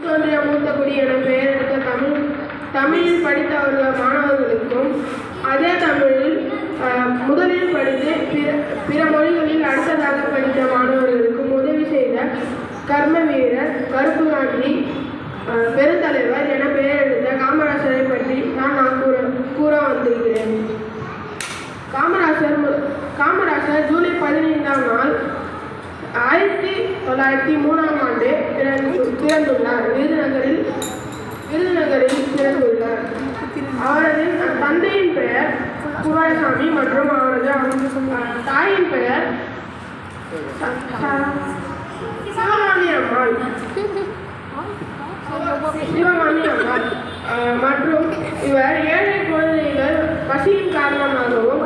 தோன்றிய மூத்தக்குடி என பெயர் எடுத்த தமிழில் படித்த மாணவர்களுக்கும் அதே தமிழில் முதலில் படித்து பிற மொழிகளில் அடுத்ததாக படித்த மாணவர்களுக்கும் உதவி செய்த கர்ம வீரர், கருப்பு காந்தி, பெருந்தலைவர் என பெயர் எடுத்த காமராசரை பற்றி நான் கூற வந்திருக்கிறேன். காமராசர் ஜூலை 15ஆம் நாள் 1903ஆம் ஆண்டு பிறந்துள்ளார். விருதுநகரில் பிறந்துள்ளார். அவரது தந்தையின் பெயர் குமாரசாமி மற்றும் அவரது தாயின் பெயர் சிவகாமி அம்மாள் மற்றும் இவர் ஏழை குழந்தைகள் பசியின் காரணமாகவும்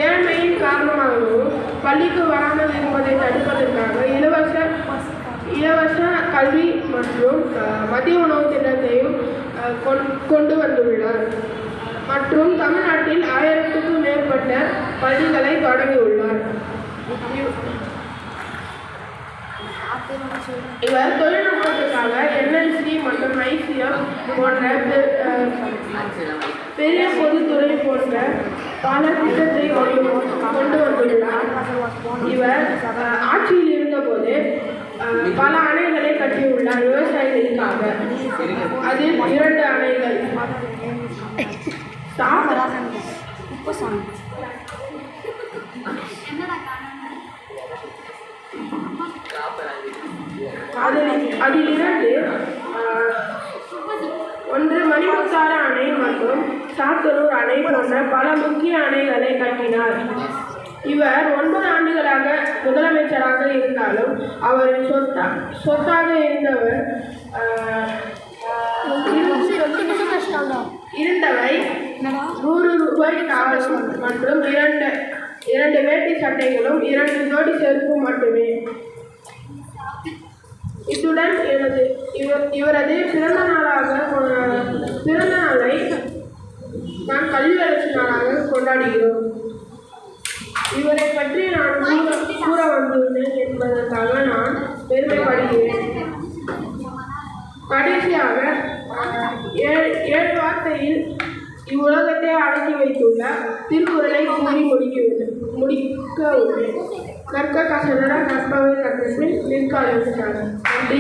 ஏழ்மையின் காரணமாகவும் பள்ளிக்கு வராமல் இருப்பதை தடுப்பதற்காக இலவச கல்வி மற்றும் மதிய உணவு திட்டத்தையும் கொண்டு வந்துள்ளார். மற்றும் தமிழ்நாட்டில் 1000க்கும் மேற்பட்ட பள்ளிகளை தொடங்கியுள்ளார். இவர் தொழில்நுட்பத்துக்காக NLC மற்றும் ICF போன்ற பெரிய பொதுத்துறை போன்ற பல திட்டத்தை கொண்டு வந்துள்ளார். இவர் ஆட்சியில் இருந்தபோது பல அணைகளை கட்டியுள்ளார் விவசாயிகளுக்காக. அதில் 2 அணைகள் அதில் 2 ஒன்று மணிமுத்தாறு அணை மற்றும் சாத்தனூர் அணை போன்ற பல முக்கிய அணைகளை கட்டினார். இவர் 9 ஆண்டுகளாக முதலமைச்சராக இருந்தாலும் அவரின் சொத்தாக இருந்தவை ₹100 டாலரும் மற்றும் 2 வேட்டி சட்டைகளும் 2 ஜோடி செருப்பு மட்டுமே. இத்துடன் இவரது பிறந்த நாளை நான் கல்வி வளர்ச்சி நாளாக கொண்டாடுகிறோம். இவரை பற்றி நான் கூற வந்துள்ளேன் என்பதற்காக நான் பெருமைப்படுகிறேன். கடைசியாக 7 வார்த்தையில் இவ்வுலகத்தை அடக்கி வைத்துள்ள திருக்குறளை கூறி முடிக்க உள்ளேன். கற்க கசடர கற்பவை கற்பின் நிற்காலம். நன்றி.